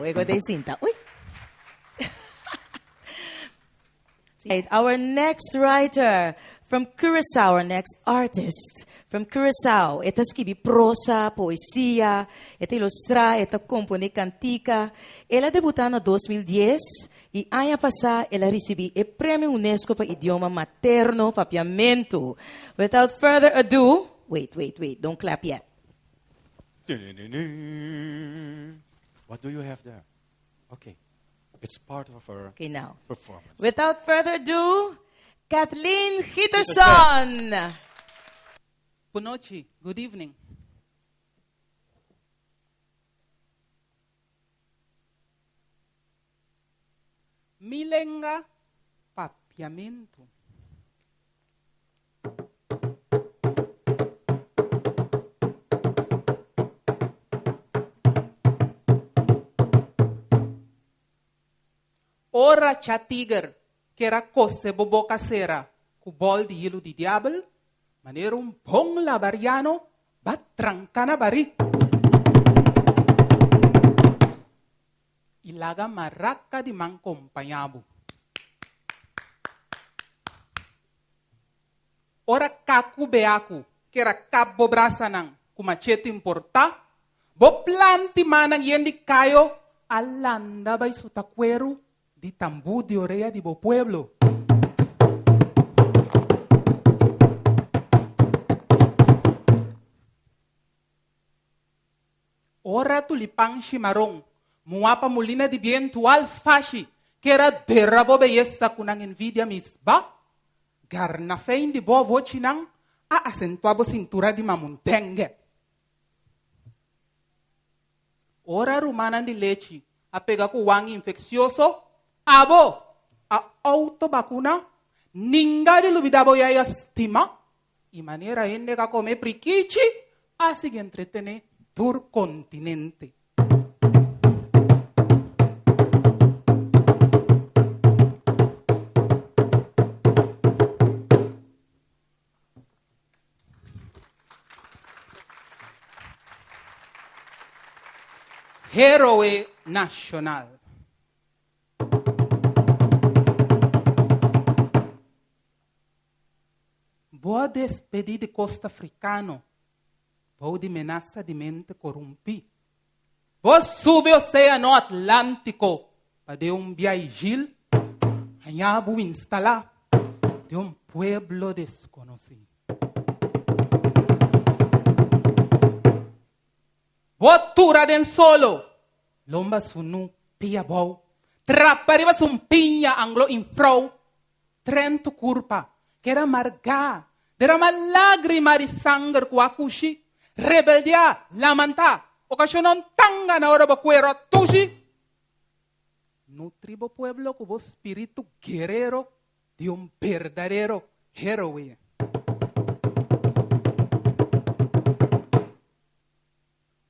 luego de cinta. Uy. Our next writer from Curacao, our next artist from Curacao. Esta escribe prosa, poesia, esta ilustra, esta compone cantica. Ela debutou em 2010 e ano passado ela recebeu o Prêmio Unesco para idioma materno, papiamento. Without further ado, wait, don't clap yet. What do you have there? Okay. It's part of our performance. Without further ado, Kathleen Gitterson. Bunochi, good evening. Milenga papiamento. Ora cha tiger, que era cose bobo casera, cu bol di hilo di diabel, manera un pong labariano, bat trancana bari. Ilaga maracca di man compañabu. Ora kaku beaku, que era cabo brasanang, cu machete importa, bo planti manang yendi kayo, alanda bay su tacuero, di tambú de oreja de bo pueblo. Ora tulipang chimarrón, muapa molina de viento alfashi, que era derrabo belleza kunang envidia misba, garnafein de bo vochinang, a acentuabo cintura de mamuntengue. Ora rumanan de leche, a pegar com wang infeccioso, abo, a autovacuna, ninga de lubidabo ya estima, y manera ende ka come priquichi, así que entretene tur continente. Héroe nacional. Boa despedida de costa africano. Boa de menaça de mente corrompi. Boa sube o oceano Atlântico. Para de viagil. Anhabo instalar de pueblo desconocido. Boa tura den solo. Lomba sunu pia bau. Trapariba sun pinha anglo infrau. Trento curpa. Que era margar. Derramar lágrima de sangue com a cuxi. Rebeldia, lamentar. Ocasionou tanga na hora do cuero tuxi. No tribo pueblo com o espírito guerreiro de verdadeiro héroe.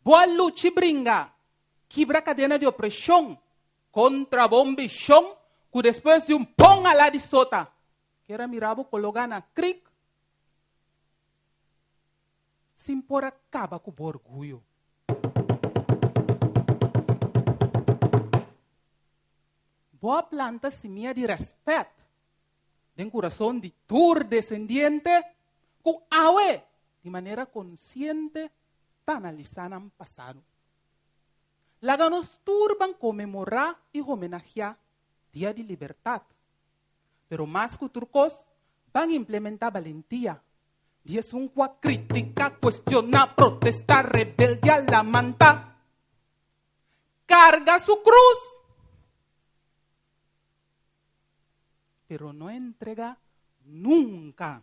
Boa luta brinca. Quebra a cadena de opressão. Contra a bombichão. Que depois de pão lá de sota. Que era mirabo colocar na cric. Sem por acaba com o orgulho. Boa planta semilla de respeito. Den coração de tur descendiente. Com awe. De maneira consciente. Tá analisando o passado. Laga nos turban comemorar e homenagear Dia de Liberdade. Pero mais que turcos van implementar valentia. Dia um qua criticar, questionar, protestar, rebeldia, lamentar. Carga su cruz. Pero no entrega nunca.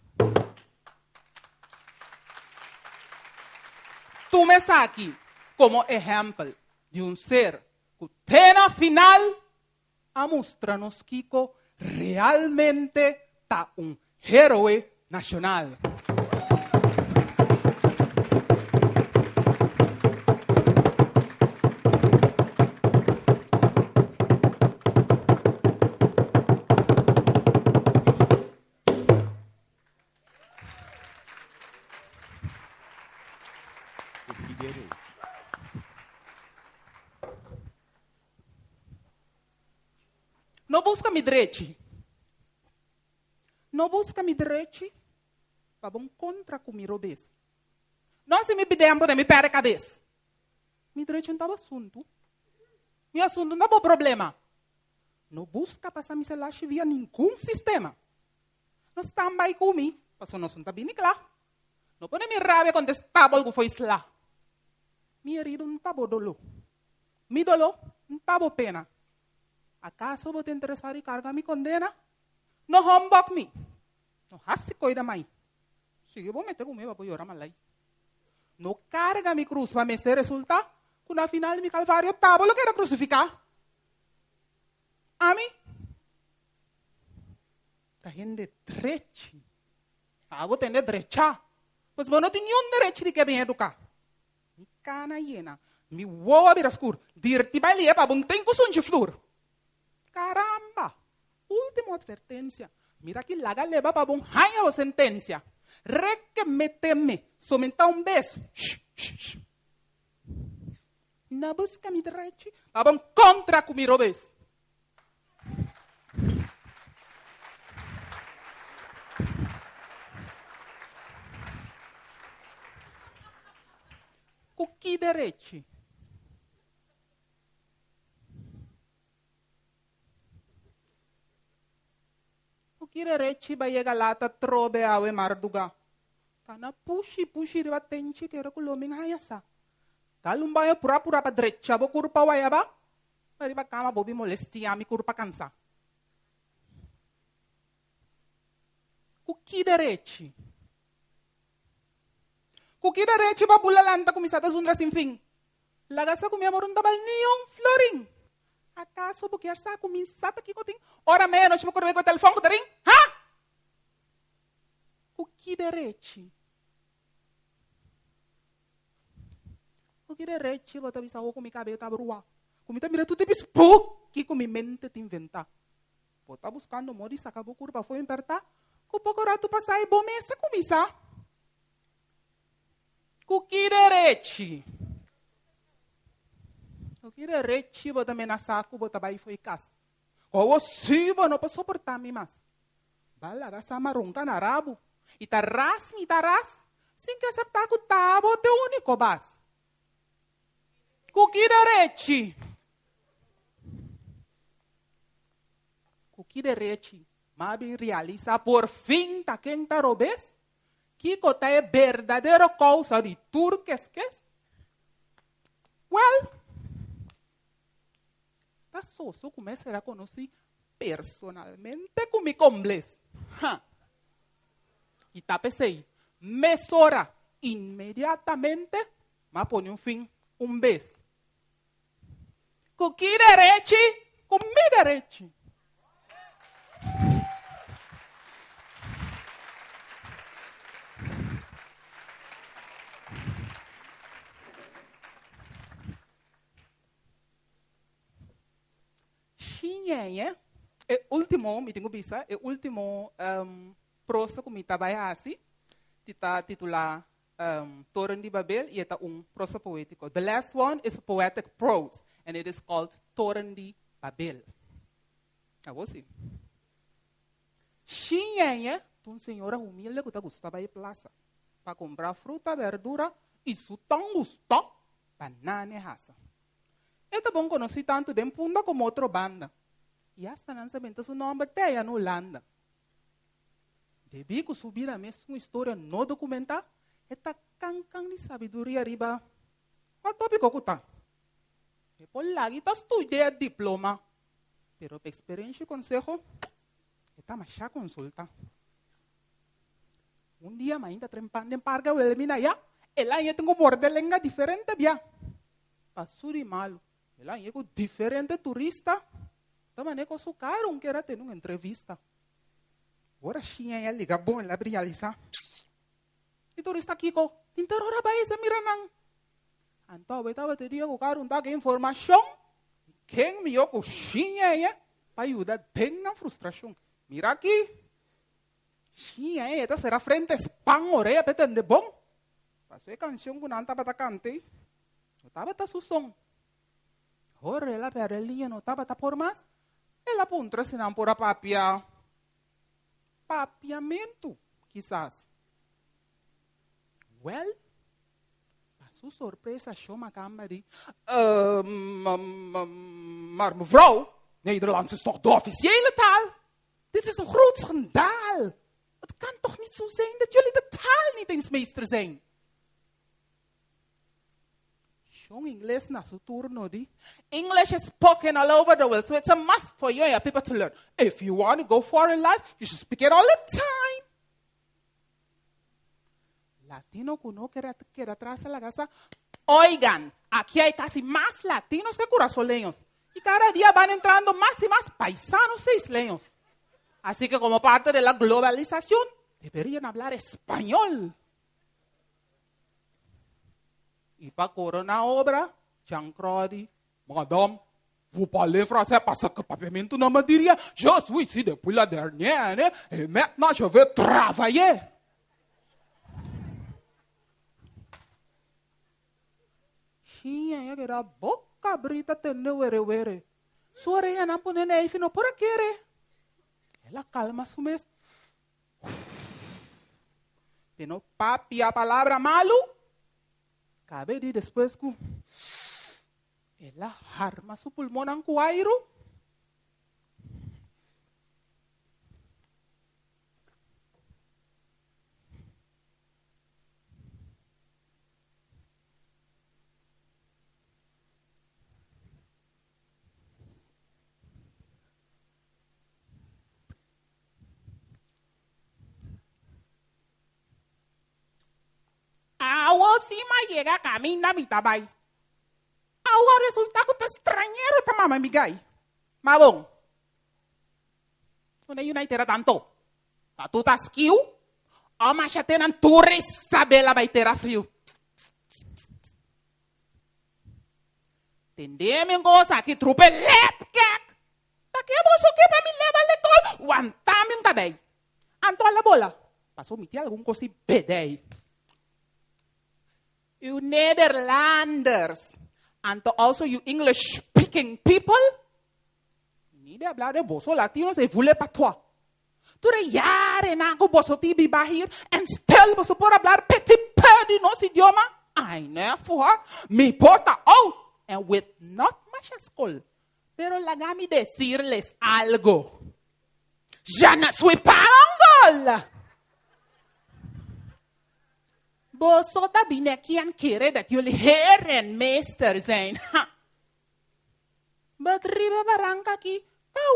Tú me aquí como ejemplo de un ser que tena final a mostrarnos Kiko realmente está un héroe nacional. não busca mi direito. Não busca mi direito para bom contra com mi robês. Não se me pidempo de me perde a cabeça. Mi direito não estava assunto. Mi assunto não é bom problema. Não busca passar mi celular via nenhum sistema. Não está aí comigo. Passou não está bem claro. Não pode me rabia quando está algo foi lá. Mi herido não está bom dolor. Mi dolor não está bom pena. Acaso vou te interessar em carregar mi condena? Não humbug me. Não hasse coisa mais. Se eu vou meter comigo, vou chorar malai. Não carga mi cruz para me ser resultado. Quando na final mi calvário estava, eu quero crucificar. Ami? Tá gente direito. Vou ter direito. Pois eu não tenho nenhum direito de que me educar. Mi cana hiena. Mi uova vira escuro. Dirti vai ler para bom tempo de flor. Caramba! Última advertência. Mira que laga leva para bom rainha a sentença. Reque meteme. Somente beijo. Não busca mi direito. Para bom contra com mi robês. Com que direito? O que direito vai chegar lá tá trobe a marduga? Kana pushi de batente que era com o homem hayasa. Kalumba é pura para direita, vou curpa waiaba. Para ba cama bobi molestia me curpa cansa. O que direito? O que direito vai pular lanta comisada zundra sem fim? Lagasa com minha morunda bal nenhum florim. Acaso porque essa comisada aqui cotim? Ora menos vou correr com o telefone cotim? Ha? O que direito? O que direito vou te avisar com minha cabelo tá brua? Como tá mira tudo bispo que com minha mente te inventar. Vou tá buscando modo de sacar o curva foi apertar. Com pouco rato passar e bom essa comissa. O que direito? O que direito vou também na saco vou trabalhar foi casa. Ou se vou não posso suportar me mais. Bala da samarung tá na rabo. E taras, sem que aceptar que o tabo é o único base. O que direito? O que direito? Mas bem realiza por fim tá quem tá robês? Que cota é verdadeira causa de turques que? Well, tá só começar a conhecer personalmente com mi combles. E tá pensei, mesora imediatamente, mas põe fim, beijo. Com que direito? Com mi direito. Xinha, é último, me tenho visto, é último prosa que me trabalha assim, está titular Toren de Babel e é prosa poético. The last one is poetic prose, and it is called Toren de Babel. Assim. Xinha, uma senhora humilde que gostava de plaza para comprar fruta, verdura, e isso tão gostou, banana e raça. É bom conhecer tanto de Punda como outra banda. E hasta não sabendo seu nome até na Holanda. Devi que subir a mesma história no documentar, está cancang de sabedoria riba. Qual tópico que está? E por lá, está estudando diploma. Pero por experiência e consejo, está mais já consulta. Dia, ainda trempando em parga, eu elimina já. Ela ia ter mordelenga diferente, bia. Passou de malo. Ela ia com diferente turista. Também com o cara, que era ter uma entrevista. Ora, tinha ela liga bom, ela brilhaliza. E turista aqui, ko, tinterora ba essa miranang. Então, eu estava te digo, o cara não dá informação. Quem me eu tinha ela, para ajudar bem na frustração. Mira aqui. Tinha ela, será frente spam, orelha, petende bom. Passei canção que não estava cantando. Eu estava susong. Ora, ela, para a linha, não estava por mais. Ela puntra sinang pura papiamento, quizás. Well, para sua surpresa, chama a die, maar mevrouw, Nederlands is toch de officiële taal? Dit is een groot schandaal. Het kan toch niet zo zijn dat jullie de taal niet eens meester zijn? Jong English na su turno di. English is spoken all over the world, so it's a must for you and your people to learn. If you want to go far in life, you should speak it all the time. Latino kuno que atrás de la casa. Oigan, aquí hay casi más latinos que curazoleños. Y cada día van entrando más y más paisanos e isleños. Así que como parte de la globalización, deberían hablar español. Y para corona obra, Jean-Claude, madame, vous parlez français parce que papiamento na materia, je suis ici depuis la dernière, et maintenant je veux travailler. Xinya que era boca brita tende were. Suare ya nampo nene aí fino por aquere. Ela calma su mes. Teno papi a palavra malu. Cabe de después que ela arma su pulmón ang kuairo. Agua cima llega camina mi tabay. Agua resulta que te extranjero ta mama mi gay. Mabong. Una yun ay tira tanto. Tatutas kiu. Ama siya tenan turis sa bela bay tira frio. Tendeme ngo sa ki trupe lepkek. Sa ki boso ki pa mi leva lekol. Wantami yung tabay. Anto ala bola. Paso mi tia algun kosi bedey. You Nederlanders, and also you English-speaking people, you need to hablar de boso latinos et vous les patois. Tu de jaren ako boso tibi bahir, and still boso por hablar petit peu de nos idioma. I never, mi porta out, and with not much school. Pero lagami decirles algo. Je ne suis pas Mongol. Bosota binekian kere dat jullie herenmeester zijn. Bedrijven barangaki,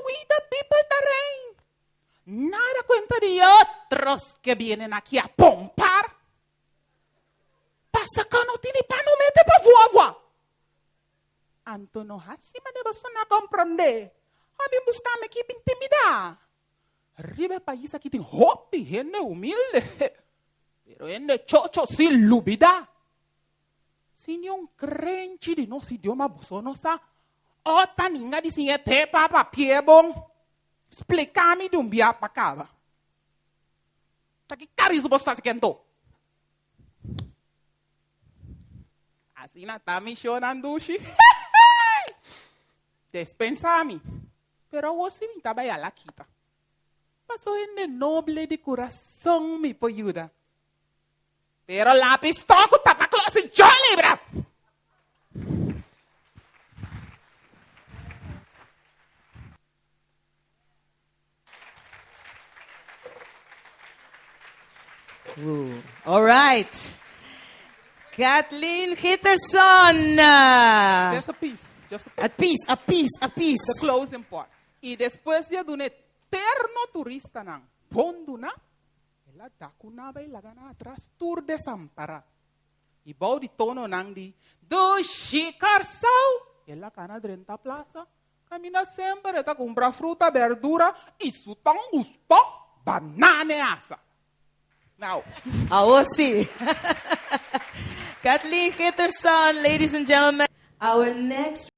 we the people terrein. Nada cuenta de otros que vienen aquí a pompar. Pasa que no tiene pano mete pa voa. Antono hasima de bosona comprende. A mí buscame que intimidad. Ribe país aquí tin hopi, gente humilde. Pero ende chocho si lubida. Sinyon crenchi di nos idioma bosono sa. Ota ninga di sinye te papa piebong. Explicami di un bia pacava. Taki cari su bosta sikento. Asina tami shonandushi. Despensami. Pero wosi mi tabaya la kita. Paso ende noble de corazón mi poyuda. Pero lápiz toco tapaclos y yo libra. All right. Kathleen Hitterson. Just a piece. A piece. The closing part. Y después de un eterno turista nang ponduna, ela dakunaba y la gana atrás tour de Sampara. Y bau di tono nang di do shikarsau. Ela cana drenta plaza. Camina sempre eta compra fruta, verdura y su tan gusto banana asa. Now. See. Kathleen Hitterson, ladies and gentlemen. Our next